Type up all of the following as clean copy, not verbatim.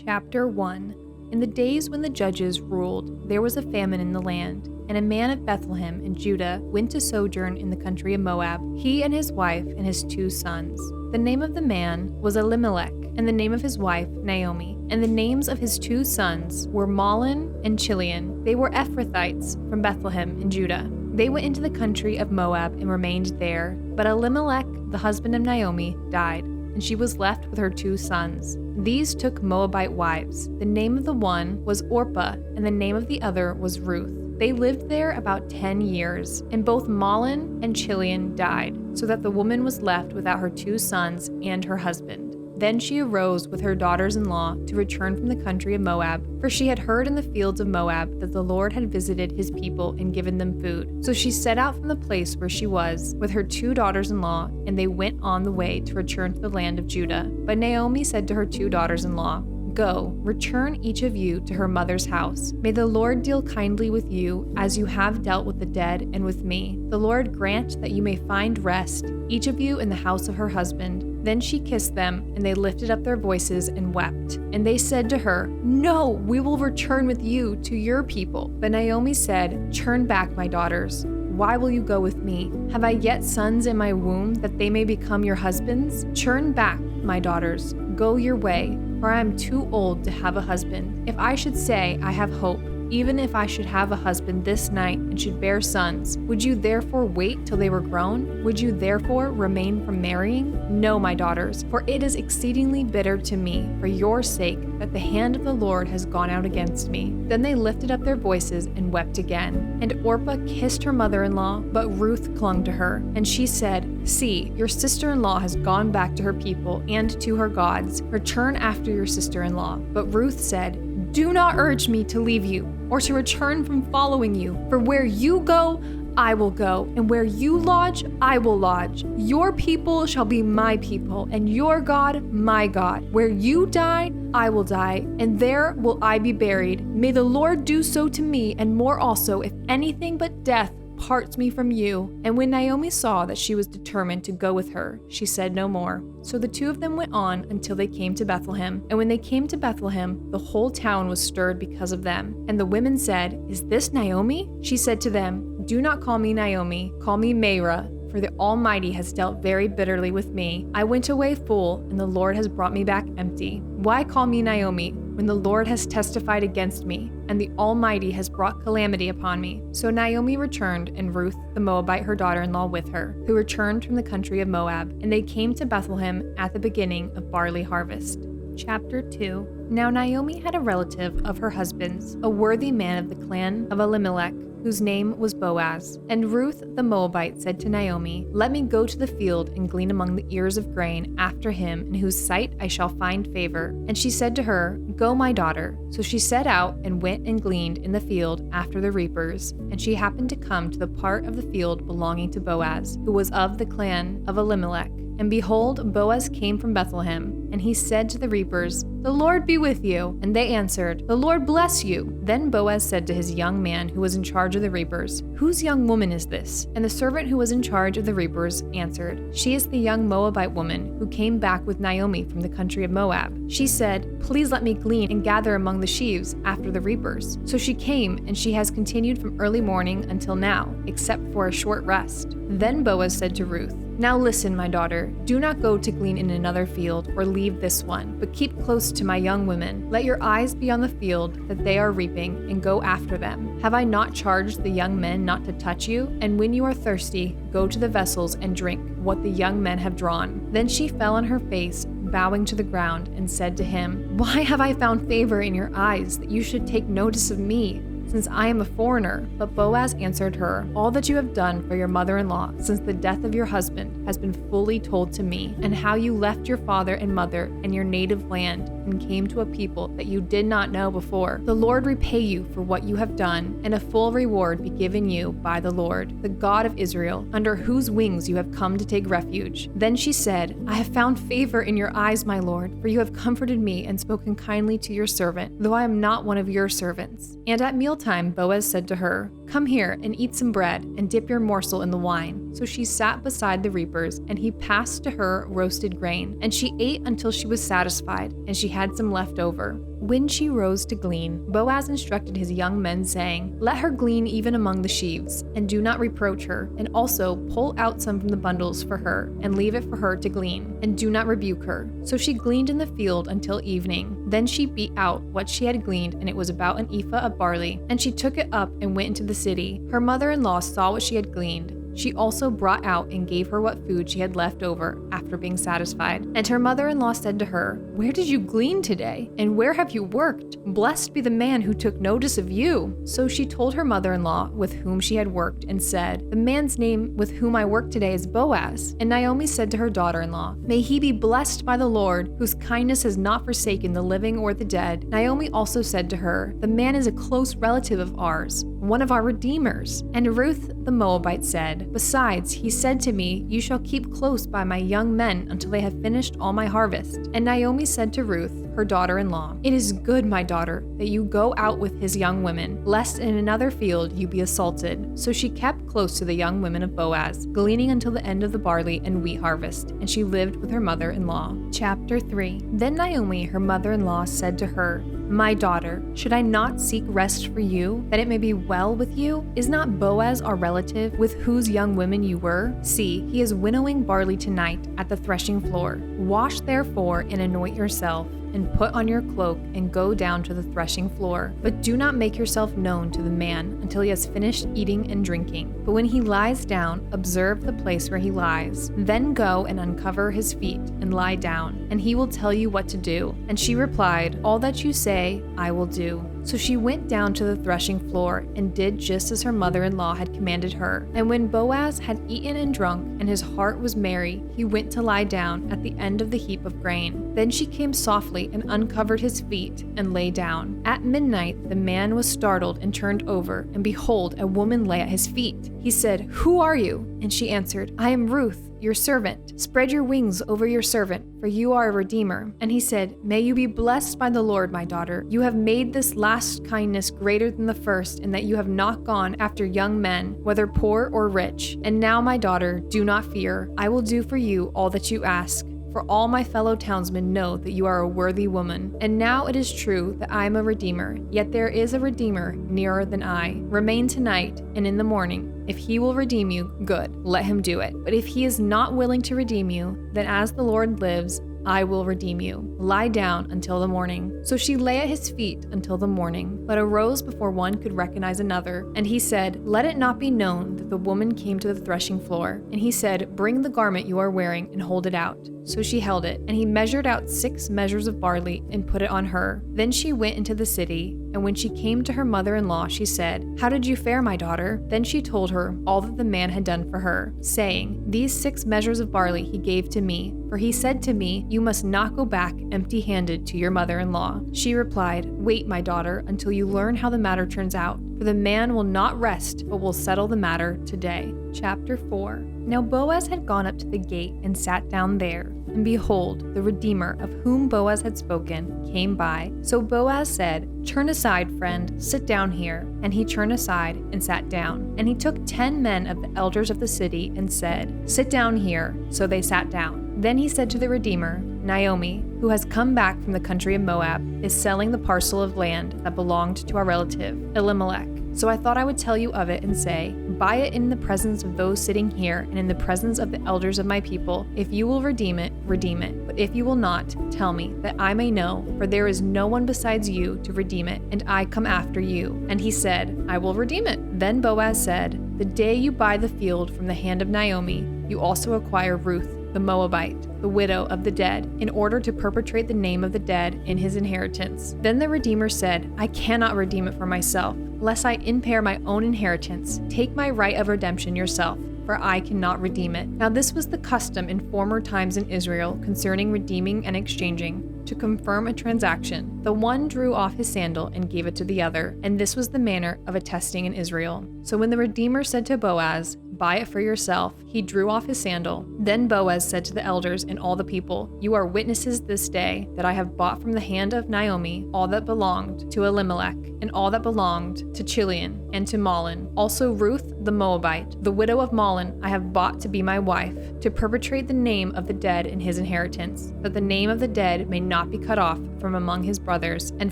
Chapter 1. In the days when the judges ruled, there was a famine in the land, and a man of Bethlehem in Judah went to sojourn in the country of Moab, he and his wife and his 2 sons. The name of the man was Elimelech, and the name of his wife Naomi, and the names of his 2 sons were Mahlon and Chilion. They were Ephrathites from Bethlehem in Judah. They went into the country of Moab and remained there, but Elimelech, the husband of Naomi, died, and she was left with her 2 sons. These took Moabite wives. The name of the one was Orpah, and the name of the other was Ruth. They lived there about 10 years, and both Mahlon and Chilion died, so that the woman was left without her 2 sons and her husband. Then she arose with her daughters-in-law to return from the country of Moab, for she had heard in the fields of Moab that the Lord had visited his people and given them food. So she set out from the place where she was with her 2 daughters-in-law, and they went on the way to return to the land of Judah. But Naomi said to her 2 daughters-in-law, "Go, return each of you to her mother's house. May the Lord deal kindly with you as you have dealt with the dead and with me. The Lord grant that you may find rest, each of you in the house of her husband." Then she kissed them, and they lifted up their voices and wept. And they said to her, "No, we will return with you to your people." But Naomi said, "Turn back, my daughters. Why will you go with me? Have I yet sons in my womb that they may become your husbands? Turn back, my daughters. Go your way, for I am too old to have a husband. If I should say I have hope, even if I should have a husband this night and should bear sons, would you therefore wait till they were grown? Would you therefore remain from marrying? No, my daughters, for it is exceedingly bitter to me for your sake that the hand of the Lord has gone out against me." Then they lifted up their voices and wept again. And Orpah kissed her mother-in-law, but Ruth clung to her. And she said, "See, your sister-in-law has gone back to her people and to her gods. Return after your sister-in-law." But Ruth said, "Do not urge me to leave you or to return from following you. For where you go, I will go, and where you lodge, I will lodge. Your people shall be my people, and your God, my God. Where you die, I will die, and there will I be buried. May the Lord do so to me, and more also, if anything but death parts me from you." And when Naomi saw that she was determined to go with her, she said no more. So the 2 of them went on until they came to Bethlehem. And when they came to Bethlehem, the whole town was stirred because of them. And the women said, "Is this Naomi?" She said to them, "Do not call me Naomi, call me Mara, for the Almighty has dealt very bitterly with me. I went away full, and the Lord has brought me back empty. Why call me Naomi, when the Lord has testified against me, and the Almighty has brought calamity upon me?" So Naomi returned, and Ruth the Moabite her daughter-in-law with her, who returned from the country of Moab, and they came to Bethlehem at the beginning of barley harvest. Chapter 2. Now Naomi had a relative of her husband's, a worthy man of the clan of Elimelech, whose name was Boaz. And Ruth the Moabite said to Naomi, "Let me go to the field and glean among the ears of grain after him in whose sight I shall find favor." And she said to her, "Go, my daughter." So she set out and went and gleaned in the field after the reapers. And she happened to come to the part of the field belonging to Boaz, who was of the clan of Elimelech. And behold, Boaz came from Bethlehem, and he said to the reapers, "The Lord be with you." And they answered, "The Lord bless you." Then Boaz said to his young man who was in charge of the reapers, "Whose young woman is this?" And the servant who was in charge of the reapers answered, "She is the young Moabite woman who came back with Naomi from the country of Moab. She said, 'Please let me glean and gather among the sheaves after the reapers.' So she came, and she has continued from early morning until now, except for a short rest." Then Boaz said to Ruth, "Now listen, my daughter, do not go to glean in another field or leave this one, but keep close to my young women. Let your eyes be on the field that they are reaping, and go after them. Have I not charged the young men not to touch you? And when you are thirsty, go to the vessels and drink what the young men have drawn." Then she fell on her face, bowing to the ground, and said to him, "Why have I found favor in your eyes, that you should take notice of me, since I am a foreigner?" But Boaz answered her, "All that you have done for your mother-in-law since the death of your husband has been fully told to me, and how you left your father and mother and your native land and came to a people that you did not know before. The Lord repay you for what you have done, and a full reward be given you by the Lord, the God of Israel, under whose wings you have come to take refuge." Then she said, "I have found favor in your eyes, my Lord, for you have comforted me and spoken kindly to your servant, though I am not one of your servants." And at mealtime Boaz said to her, "Come here and eat some bread, and dip your morsel in the wine." So she sat beside the reapers, and he passed to her roasted grain, and she ate until she was satisfied, and she had some left over. When she rose to glean, Boaz instructed his young men, saying, "Let her glean even among the sheaves, and do not reproach her, and also pull out some from the bundles for her, and leave it for her to glean, and do not rebuke her." So she gleaned in the field until evening. Then she beat out what she had gleaned, and it was about an ephah of barley, and she took it up and went into the city. Her mother-in-law saw what she had gleaned. She also brought out and gave her what food she had left over after being satisfied. And her mother-in-law said to her, "Where did you glean today? And where have you worked? Blessed be the man who took notice of you." So she told her mother-in-law with whom she had worked and said, "The man's name with whom I work today is Boaz." And Naomi said to her daughter-in-law, "May he be blessed by the Lord, whose kindness has not forsaken the living or the dead." Naomi also said to her, "The man is a close relative of ours, one of our redeemers." And Ruth the Moabite said, "Besides, he said to me, 'You shall keep close by my young men until they have finished all my harvest.'" And Naomi said to Ruth, her daughter-in-law, "It is good, my daughter, that you go out with his young women, lest in another field you be assaulted." So she kept close to the young women of Boaz, gleaning until the end of the barley and wheat harvest, and she lived with her mother-in-law. Chapter 3. Then Naomi, her mother-in-law, said to her, "My daughter, should I not seek rest for you, that it may be well with you? Is not Boaz our relative, with whose young women you were? See, he is winnowing barley tonight at the threshing floor. Wash therefore and anoint yourself, and put on your cloak and go down to the threshing floor. But do not make yourself known to the man until he has finished eating and drinking. But when he lies down, observe the place where he lies. Then go and uncover his feet and lie down, and he will tell you what to do." And she replied, "All that you say, I will do." So she went down to the threshing floor and did just as her mother-in-law had commanded her. And when Boaz had eaten and drunk, and his heart was merry, he went to lie down at the end of the heap of grain. Then she came softly and uncovered his feet and lay down. At midnight the man was startled and turned over, and behold, a woman lay at his feet. He said, "Who are you?" And she answered, "I am Ruth, your servant. Spread your wings over your servant, for you are a redeemer." And he said, "May you be blessed by the Lord, my daughter. You have made this last kindness greater than the first, in that you have not gone after young men, whether poor or rich. And now, my daughter, do not fear. I will do for you all that you ask. For all my fellow townsmen know that you are a worthy woman. And now it is true that I am a redeemer, yet there is a redeemer nearer than I. Remain tonight, and in the morning, if he will redeem you, good, let him do it. But if he is not willing to redeem you, then as the Lord lives, I will redeem you. Lie down until the morning." So she lay at his feet until the morning, but arose before one could recognize another. And he said, "Let it not be known that the woman came to the threshing floor." And he said, "Bring the garment you are wearing and hold it out." So she held it, and he measured out 6 measures of barley and put it on her. Then she went into the city, and when she came to her mother-in-law, she said, "How did you fare, my daughter?" Then she told her all that the man had done for her, saying, "These 6 measures of barley he gave to me, for he said to me, 'You must not go back empty-handed to your mother-in-law.'" She replied, "Wait, my daughter, until you learn how the matter turns out, for the man will not rest, but will settle the matter today." Chapter 4. Now Boaz had gone up to the gate and sat down there. And behold, the Redeemer of whom Boaz had spoken came by. So Boaz said, "Turn aside, friend, sit down here." And he turned aside and sat down. And he took 10 men of the elders of the city and said, "Sit down here." So they sat down. Then he said to the Redeemer, "Naomi, who has come back from the country of Moab, is selling the parcel of land that belonged to our relative, Elimelech. So I thought I would tell you of it and say, buy it in the presence of those sitting here and in the presence of the elders of my people. If you will redeem it, redeem it. But if you will not, tell me, that I may know, for there is no one besides you to redeem it, and I come after you." And he said, "I will redeem it." Then Boaz said, "The day you buy the field from the hand of Naomi, you also acquire Ruth the Moabite, the widow of the dead, in order to perpetuate the name of the dead in his inheritance." Then the Redeemer said, "I cannot redeem it for myself, lest I impair my own inheritance. Take my right of redemption yourself, for I cannot redeem it." Now this was the custom in former times in Israel concerning redeeming and exchanging. To confirm a transaction, the one drew off his sandal and gave it to the other, and this was the manner of attesting in Israel. So when the Redeemer said to Boaz, Buy it for yourself." He drew off his sandal. Then Boaz said to the elders and all the people, "You are witnesses this day that I have bought from the hand of Naomi all that belonged to Elimelech, and all that belonged to Chilion and to Mahlon. Also Ruth the Moabite, the widow of Mahlon, I have bought to be my wife, to perpetuate the name of the dead in his inheritance, that the name of the dead may not be cut off from among his brothers, and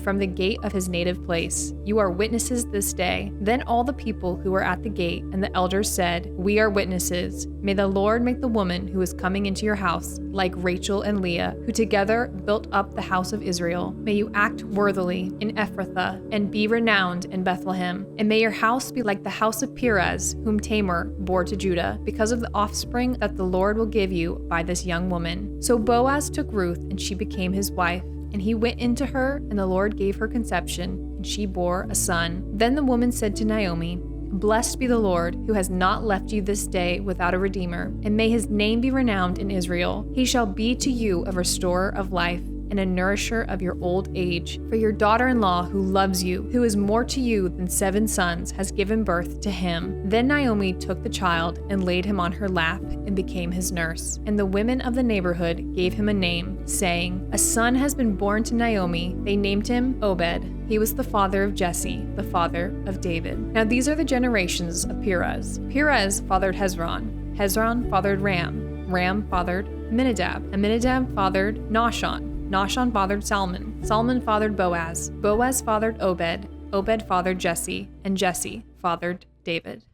from the gate of his native place. You are witnesses this day." Then all the people who were at the gate and the elders said, "We are witnesses. May the Lord make the woman who is coming into your house like Rachel and Leah, who together built up the house of Israel. May you act worthily in Ephrathah and be renowned in Bethlehem. And may your house be like the house of Perez, whom Tamar bore to Judah, because of the offspring that the Lord will give you by this young woman." So Boaz took Ruth, and she became his wife. And he went into her, and the Lord gave her conception, and she bore a son. Then the woman said to Naomi, "Blessed be the Lord, who has not left you this day without a redeemer, and may his name be renowned in Israel. He shall be to you a restorer of life, and a nourisher of your old age. For your daughter-in-law who loves you, who is more to you than 7 sons, has given birth to him." Then Naomi took the child and laid him on her lap and became his nurse. And the women of the neighborhood gave him a name, saying, "A son has been born to Naomi." They named him Obed. He was the father of Jesse, the father of David. Now these are the generations of Perez. Perez fathered Hezron. Hezron fathered Ram. Ram fathered Amminadab. Amminadab fathered Nahshon. Nahshon fathered Salmon. Salmon fathered Boaz. Boaz fathered Obed. Obed fathered Jesse. And Jesse fathered David.